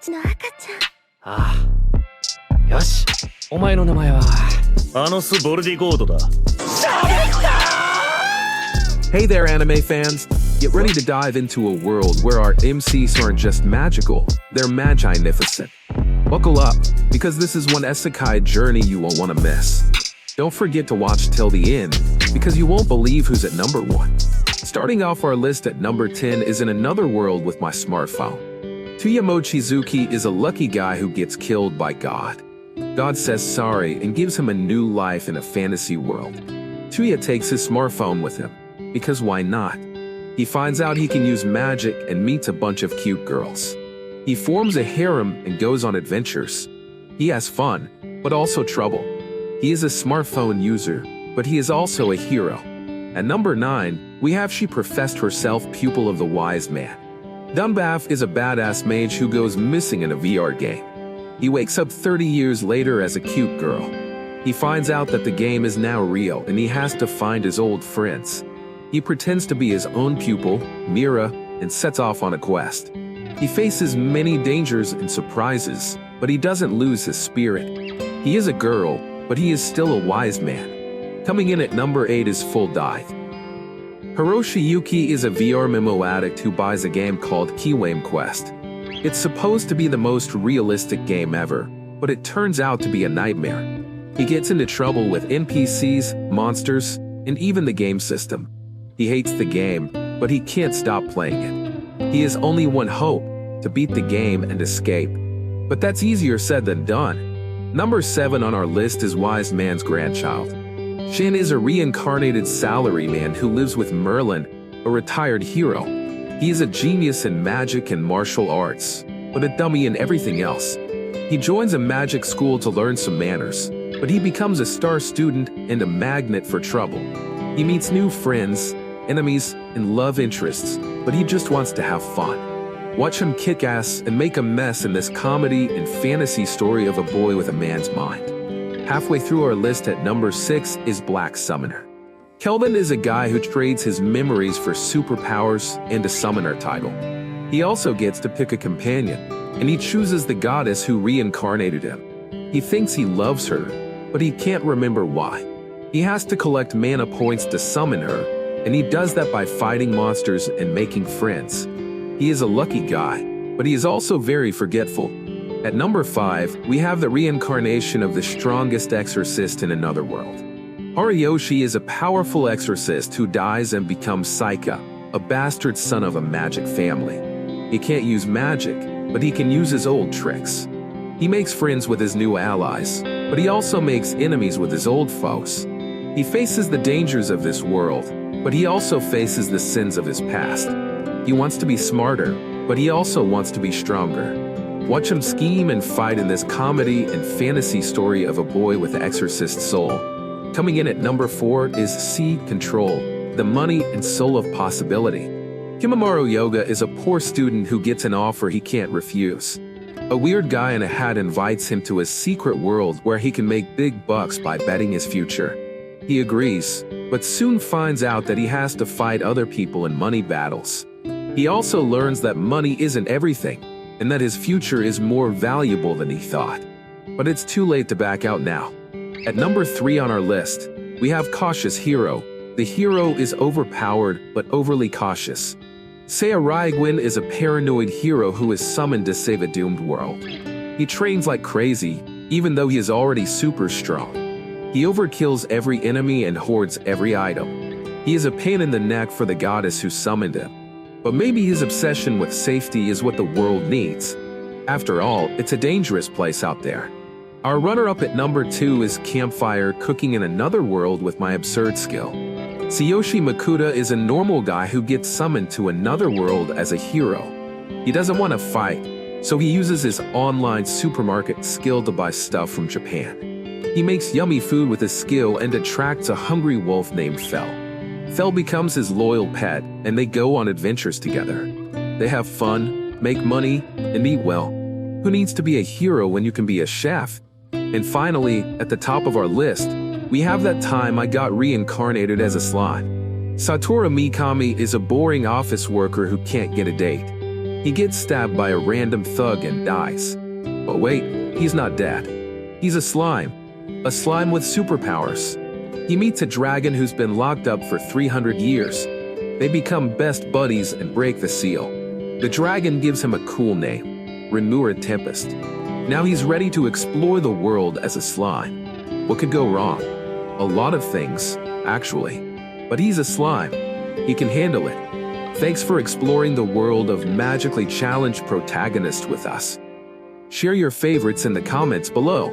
ちの赤ちゃん。ああ。よし。お前の名前は。スボルディゴードだ。Hey there, anime fans! Get ready to dive into a world where our MCs aren't just magical, they're magnificent. Buckle up, because this is one Isekai journey you won't want to miss. Don't forget to watch till the end, because you won't believe who's at number 1. Starting off our list at number 10 is in another world with my smartphone. Tuya Mochizuki is a lucky guy who gets killed by God. God says sorry and gives him a new life in a fantasy world. Tuya takes his smartphone with him, because why not? He finds out he can use magic and meets a bunch of cute girls. He forms a harem and goes on adventures. He has fun, but also trouble. He is a smartphone user, but he is also a hero. At number 9, we have she professed herself Pupil of the Wise Man. Dunbath is a badass mage who goes missing in a VR game. He wakes up 30 years later as a cute girl. He finds out that the game is now real and he has to find his old friends. He pretends to be his own pupil, Mira, and sets off on a quest. He faces many dangers and surprises, but he doesn't lose his spirit. He is a girl, but he is still a wise man. Coming in at number 8 is Full Dive. Hiroshi Yuki is a VR MMO addict who buys a game called Kiwame Quest. It's supposed to be the most realistic game ever, but it turns out to be a nightmare. He gets into trouble with NPCs, monsters, and even the game system. He hates the game, but he can't stop playing it. He has only one hope, to beat the game and escape. But that's easier said than done. Number 7 on our list is Wise Man's Grandchild. Shin is a reincarnated salaryman who lives with Merlin, a retired hero. He is a genius in magic and martial arts, but a dummy in everything else. He joins a magic school to learn some manners, but he becomes a star student and a magnet for trouble. He meets new friends, enemies, and love interests, but he just wants to have fun. Watch him kick ass and make a mess in this comedy and fantasy story of a boy with a man's mind. Halfway through our list at number 6 is Black Summoner. Kelvin is a guy who trades his memories for superpowers and a summoner title. He also gets to pick a companion, and he chooses the goddess who reincarnated him. He thinks he loves her, but he can't remember why. He has to collect mana points to summon her, and he does that by fighting monsters and making friends. He is a lucky guy, but he is also very forgetful. At number 5, we have the reincarnation of the strongest exorcist in another world. Horiyoshi is a powerful exorcist who dies and becomes Saika, a bastard son of a magic family. He can't use magic, but he can use his old tricks. He makes friends with his new allies, but he also makes enemies with his old foes. He faces the dangers of this world, but he also faces the sins of his past. He wants to be smarter, but he also wants to be stronger. Watch him scheme and fight in this comedy and fantasy story of a boy with Exorcist Soul. Coming in at number 4 is Seed Control, the money and soul of possibility. Kimaro Yoga is a poor student who gets an offer he can't refuse. A weird guy in a hat invites him to his secret world where he can make big bucks by betting his future. He agrees, but soon finds out that he has to fight other people in money battles. He also learns that money isn't everything, and that his future is more valuable than he thought. But it's too late to back out now. At number 3 on our list, we have Cautious Hero. The hero is overpowered but overly cautious. Seiraigwin is a paranoid hero who is summoned to save a doomed world. He trains like crazy, even though he is already super strong. He overkills every enemy and hoards every item. He is a pain in the neck for the goddess who summoned him. But maybe his obsession with safety is what the world needs. After all, it's a dangerous place out there. Our runner-up at number 2 is Campfire Cooking in another world with my absurd skill. Tsuyoshi Makuta is a normal guy who gets summoned to another world as a hero. He doesn't want to fight, so he uses his online supermarket skill to buy stuff from Japan. He makes yummy food with his skill and attracts a hungry wolf named Fel. Fel becomes his loyal pet, and they go on adventures together. They have fun, make money, and eat well. Who needs to be a hero when you can be a chef? And finally, at the top of our list, we have that time I got reincarnated as a slime. Satoru Mikami is a boring office worker who can't get a date. He gets stabbed by a random thug and dies. But wait, he's not dead. He's a slime with superpowers. He meets a dragon who's been locked up for 300 years. They become best buddies and break the seal. The dragon gives him a cool name, Renura Tempest. Now he's ready to explore the world as a slime. What could go wrong? A lot of things, actually. But he's a slime. He can handle it. Thanks for exploring the world of magically challenged protagonists with us. Share your favorites in the comments below.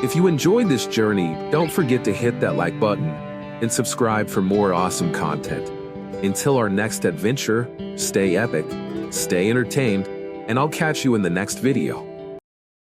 If you enjoyed this journey, don't forget to hit that like button and subscribe for more awesome content. Until our next adventure, stay epic, stay entertained, and I'll catch you in the next video.